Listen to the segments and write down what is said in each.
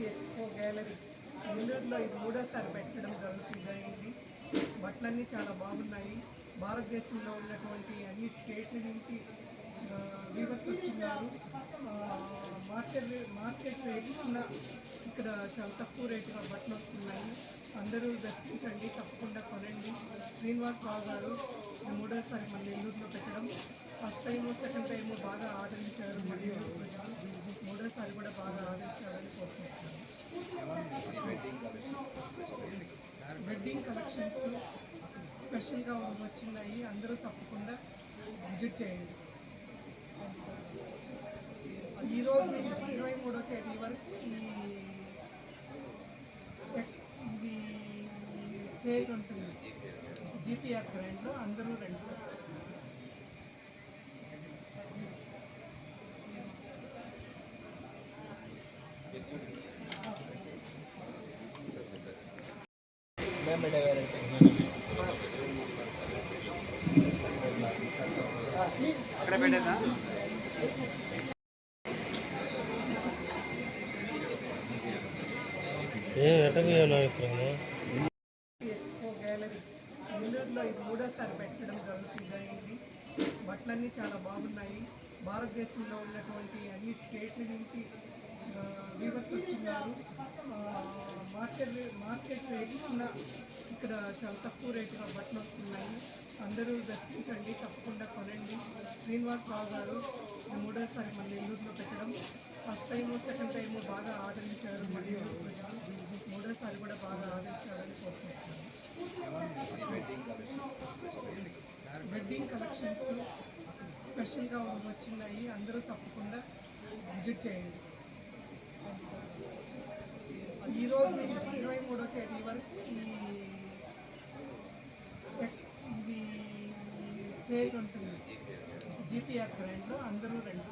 Expo gallery నెల్లూరులో ఇది మూడోసారి పెట్టడం జరుగుతుంది. బట్టలన్నీ చాలా బాగున్నాయి. భారతదేశంలో ఉన్నటువంటి అన్ని స్టేట్ల నుంచి వీవర్స్ వచ్చిన్నారు. మార్కెట్ రేట్ కన్నా ఇక్కడ చాలా తక్కువ రేటుగా బట్టలు వస్తున్నాయి. అందరూ దర్శించండి, తప్పకుండా కొనండి. శ్రీనివాస్ రావు గారు మూడోసారి మన నెల్లూరులో పెట్టడం, ఫస్ట్ టైము సెకండ్ టైము బాగా ఆదరించారు. మరియు మూడోసారి కూడా బాగా ఆదరించారని కోరుకుంటున్నాను. వెడ్డింగ్ కలెక్షన్స్ స్పెషల్గా వచ్చినాయి. అందరూ తప్పకుండా విజిట్ చేయండి. ఈరోజు 23వ తేదీ వరకు ఇది సేల్ ఉంటుంది. జీపీఆర్ బ్రాండ్లో అందరూ రండి. అక్కడ పెట్టేదా ఎక్స్పో గ్యాలరీ నెల్లూరులో ఇది మూడోసారి పెట్టడం జరుగుతుంది. బట్టలన్నీ చాలా బాగున్నాయి. భారతదేశంలో ఉన్నటువంటి అన్ని స్టేట్ల నుంచి వీవర్స్ వచ్చిన్నారు. మార్కెట్ రేట్ కన్నా ఇక్కడ చాలా తక్కువ రేటుగా బట్టలు వస్తున్నాయి. అందరూ దర్శించండి, తప్పకుండా కొనండి. శ్రీనివాస్ రావు గారు మూడోసారి మన నెల్లూరులో పెట్టడం, ఫస్ట్ టైము సెకండ్ టైము బాగా ఆదరించారు. మరియు మూడోసారి కూడా బాగా ఆదరించారని కోరుకుంటున్నాను. వెడ్డింగ్ కలెక్షన్స్ స్పెషల్గా వచ్చినాయి. అందరూ తప్పకుండా విజిట్ చేయండి. ఈరోజు 23వ తేదీ వరకు ఇది సేల్ ఉంటుంది. జీపీఆర్ బ్రాండ్లో అందరూ రండి.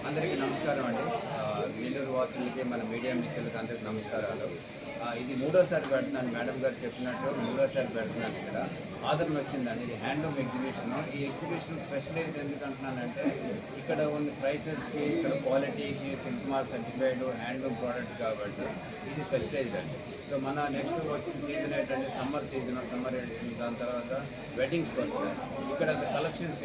అందరికీ నమస్కారం అండి. నెల్లూరు వాసులకి మన మీడియా మిత్రులకి అందరికీ నమస్కారాలు. ఇది మూడోసారి పెడుతున్నాను. మేడం గారు చెప్పినట్టు మూడోసారి పెడుతున్నాను. ఇక్కడ ఆదరణ వచ్చిందండి. ఇది హ్యాండ్లూమ్ ఎగ్జిబిషన్. ఈ ఎగ్జిబిషన్ స్పెషలైజ్ ఎందుకు అంటున్నానంటే ఇక్కడ ఉన్న ప్రైసెస్కి, ఇక్కడ క్వాలిటీకి silk mark certified handloom product కాబట్టి ఇది స్పెషలైజ్డ్ అండి. సో మన నెక్స్ట్ వచ్చిన సీజన్ ఏంటంటే సమ్మర్ సీజన్, సమ్మర్ ఎడిషన్, దాని తర్వాత వెడ్డింగ్స్కి వస్తాయి. ఇక్కడ కలెక్షన్స్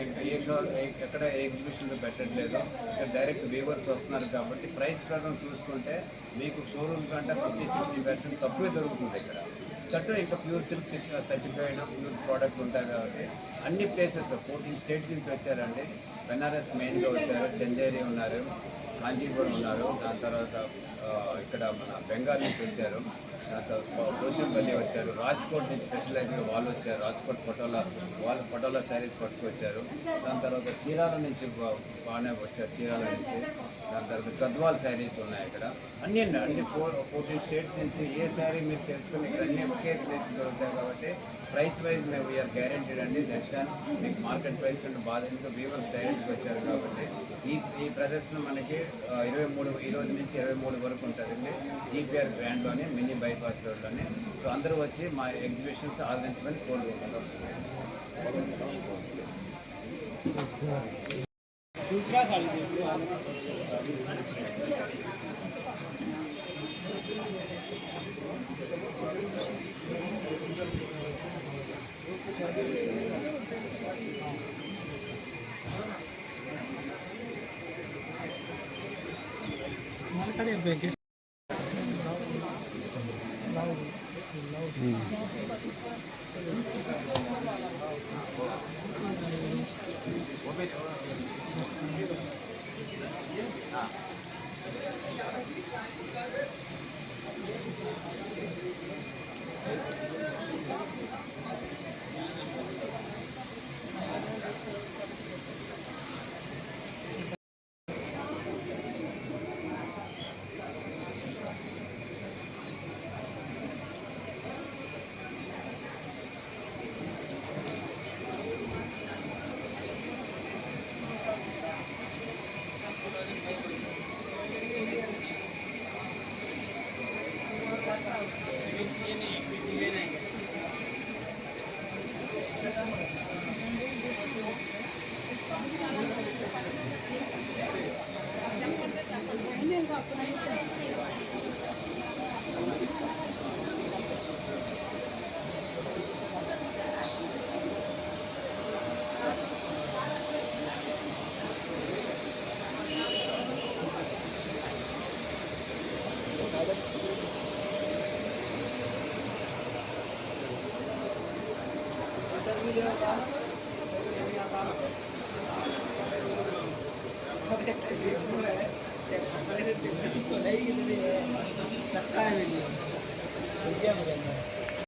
ఎక్కడ ఎగ్జిబిషన్లో పెట్టట్లేదు. ఇక్కడ డైరెక్ట్ వీవర్స్ వస్తున్నారు కాబట్టి ప్రైస్ ప్రకారం చూసుకుంటే మీకు షోరూమ్ కంటే 50-60% తక్కువే దొరుకుతుంది ఇక్కడ. దట్టు ఇంకా pure silk certified pure product ఉంటాయి కాబట్టి అన్ని ప్లేసెస్ 14 స్టేట్స్ నుంచి వచ్చారండి. బెనారస్ మెయిన్గా వచ్చారు, చందేరి ఉన్నారు, కాంచీపురం ఉన్నారు, దాని తర్వాత ఇక్కడ మన బెంగాల్ నుంచి వచ్చారు, పోచంపల్లి వచ్చారు, రాజ్కోట్ నుంచి స్పెషల్ అయితే వాళ్ళు వచ్చారు, రాజ్కోట్ వాళ్ళు పటోలా శారీస్ పట్టుకొచ్చారు. దాని తర్వాత చీరాల నుంచి బాగానే వచ్చారు, చీరాల నుంచి. దాని తర్వాత గద్వాల్ శారీస్ ఉన్నాయి ఇక్కడ. అన్నీ 14 స్టేట్స్ నుంచి ఏ శారీ మీరు తెలుసుకుని ఇక్కడ అన్నీ ఒకే ప్లేస్ దొరుకుతాయి కాబట్టి ప్రైస్ వైజ్ మేము వీఆర్ గ్యారెంటీడ్ అండి. లెస్ దాన్ మీకు మార్కెట్ ప్రైస్ కంటే బాగా, ఎందుకు వీవర్స్ డైరెక్ట్గా వచ్చారు కాబట్టి. ఈ ప్రదర్శన మనకి 23 ఈ రోజు నుంచి 23 వరకు ఉంటుందండి, జీపీఆర్ గ్రాండ్లోనే, మినీ బైపాస్ రోడ్లోనే. సో అందరూ వచ్చి మా ఎగ్జిబిషన్స్ ఆదరించమని కోరుకుంటున్నాం. Video.